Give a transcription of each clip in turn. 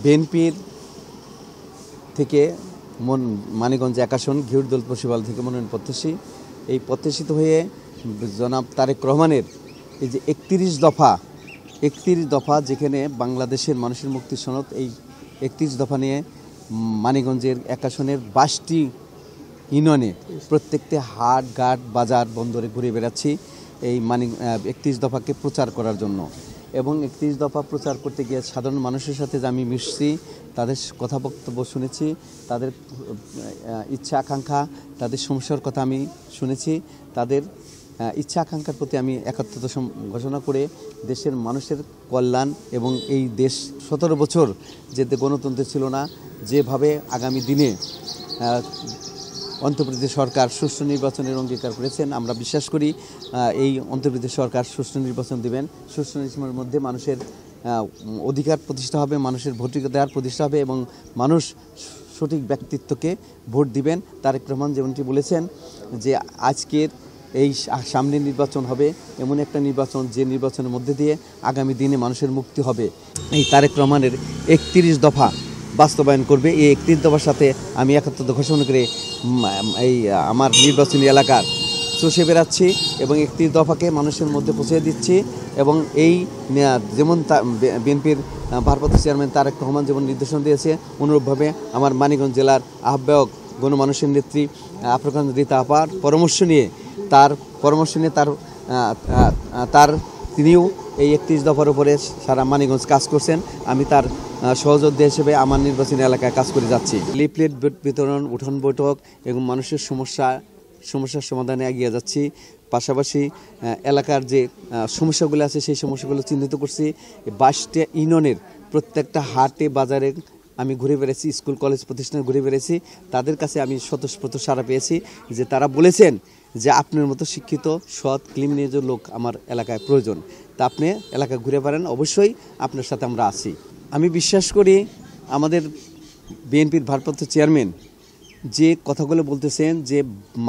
বিএনপির থেকে মানিকগঞ্জ ১ আসন ঘিওরদৌলত বসিরহাট থেকে মনোনয়ন প্রত্যাশী। এই প্রত্যাশিত হয়ে জনাব তারেক রহমানের এই যে ৩১ দফা যেখানে বাংলাদেশের মানুষের মুক্তি সনদ, এই ৩১ দফা নিয়ে মানিকগঞ্জের ১ আসনের ২২টি ইউনিয়নে প্রত্যেকটি হাট ঘাট বাজার বন্দরে ঘুরে বেড়াচ্ছি এই ৩১ দফাকে প্রচার করার জন্য। এবং ৩১ দফা প্রচার করতে গিয়ে সাধারণ মানুষের সাথে যে আমি মিশছি, তাদের কথা বক্তব্য শুনেছি, তাদের ইচ্ছা আকাঙ্ক্ষা, তাদের সমস্যার কথা আমি শুনেছি। তাদের ইচ্ছা আকাঙ্ক্ষার প্রতি আমি একাত্মতা ঘোষণা করে দেশের মানুষের কল্যাণ এবং এই দেশ ১৭ বছর যে গণতন্ত্র ছিল না, যেভাবে আগামী দিনে অন্তর্বর্তী সরকার সুষ্ঠু নির্বাচনের অঙ্গীকার করেছেন, আমরা বিশ্বাস করি এই অন্তর্বর্তী সরকার সুষ্ঠু নির্বাচন দেবেন। সুষ্ঠু নির্বাচনের মধ্যে মানুষের অধিকার প্রতিষ্ঠা হবে, মানুষের ভোটাধিকার প্রতিষ্ঠা হবে এবং মানুষ সঠিক ব্যক্তিত্বকে ভোট দিবেন। তারেক রহমান যেমনটি বলেছেন যে আজকের এই সামনের নির্বাচন হবে এমন একটা নির্বাচন, যে নির্বাচনের মধ্যে দিয়ে আগামী দিনে মানুষের মুক্তি হবে। এই তারেক রহমানের ৩১ দফা বাস্তবায়ন করবে। এই ৩১ দফার সাথে আমি একাত্মতা ঘোষণা করে এই আমার নির্বাচনী এলাকার চষে বেড়াচ্ছি এবং ৩১ দফাকে মানুষের মধ্যে পৌঁছে দিচ্ছি। এবং এই যেমন বিএনপির ভারপ্রাপ্ত চেয়ারম্যান তারেক রহমান যেমন নির্দেশনা দিয়েছে, অনুরূপভাবে আমার মানিকগঞ্জ জেলার আহ্বায়ক গণমানুষের নেত্রী আফরোজ রীতা আপার পরামর্শ নিয়ে তিনিও এই ৩১ দফার উপরে সারা মানিকগঞ্জ কাজ করছেন। আমি তার সহযোদ্ধা হিসেবে আমার নির্বাচনী এলাকায় কাজ করে যাচ্ছি। লিফলেট বিতরণ, উঠান বৈঠক এবং মানুষের সমস্যার সমাধানে এগিয়ে যাচ্ছি। পাশাপাশি এলাকার যে সমস্যাগুলো আছে সেই সমস্যাগুলো চিহ্নিত করছি। 22টা ইউনিয়নের প্রত্যেকটা হাটে বাজারে আমি ঘুরে বেড়েছি, স্কুল কলেজ প্রতিষ্ঠানে ঘুরে বেড়েছি। তাদের কাছে আমি স্বতঃস্ফূর্ত সাড়া পেয়েছি যে তারা বলেছেন যে আপনার মতো শিক্ষিত সৎ ক্লিন লোক আমার এলাকায় প্রয়োজন, তা আপনি এলাকায় ঘুরে পারেন, অবশ্যই আপনার সাথে আমরা আছি। আমি বিশ্বাস করি আমাদের বিএনপির ভারপ্রাপ্ত চেয়ারম্যান যে কথাগুলো বলতেছেন যে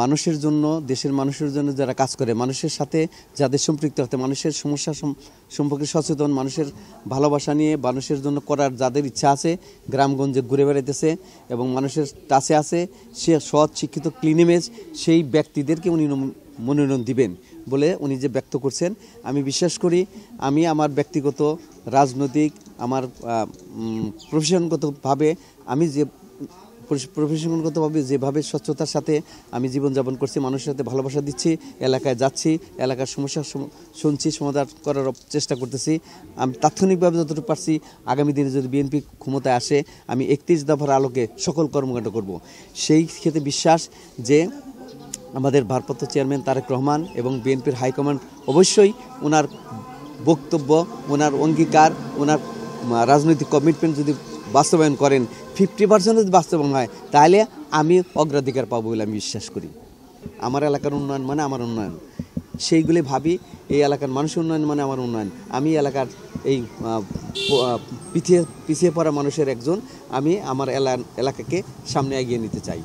মানুষের জন্য, দেশের মানুষের জন্য যারা কাজ করে, মানুষের সাথে যাদের সম্পৃক্ত হতে, মানুষের সমস্যা সম্পর্কে সচেতন, মানুষের ভালোবাসা নিয়ে মানুষের জন্য করার যাদের ইচ্ছা আছে, গ্রামগঞ্জে ঘুরে বেড়াইতেছে এবং মানুষের কাছে আছে, সে সৎ শিক্ষিত ক্লিন ইমেজ, সেই ব্যক্তিদেরকে উনি মনোনয়ন দিবেন বলে উনি যে ব্যক্ত করছেন। আমি বিশ্বাস করি আমি আমার ব্যক্তিগত রাজনৈতিক আমার প্রফেশনগতভাবে আমি যেভাবে স্বচ্ছতার সাথে আমি জীবনযাপন করছি, মানুষের সাথে ভালোবাসা দিচ্ছি, এলাকায় যাচ্ছি, এলাকার সমস্যা শুনছি, সমাধান করার চেষ্টা করতেছি। আমি তাৎক্ষণিকভাবে যতটুকু পারছি, আগামী দিনে যদি বিএনপি ক্ষমতায় আসে আমি ৩১ দফার আলোকে সকল কর্মকাণ্ড করব। সেই ক্ষেত্রে বিশ্বাস যে আমাদের ভারপ্রাপ্ত চেয়ারম্যান তারেক রহমান এবং বিএনপির হাইকমান্ড অবশ্যই ওনার বক্তব্য, ওনার অঙ্গীকার, ওনার রাজনৈতিক কমিটমেন্ট যদি বাস্তবায়ন করেন, 50% যদি বাস্তবায়ন হয়, তাহলে আমি অগ্রাধিকার পাবো বলে আমি বিশ্বাস করি। আমার এলাকার উন্নয়ন মানে আমার উন্নয়ন, সেইগুলি ভাবি। এই এলাকার মানুষের উন্নয়ন মানে আমার উন্নয়ন। আমি এলাকার এই পিছিয়ে পড়া মানুষের একজন, আমি আমার এলাকাকে সামনে এগিয়ে নিতে চাই।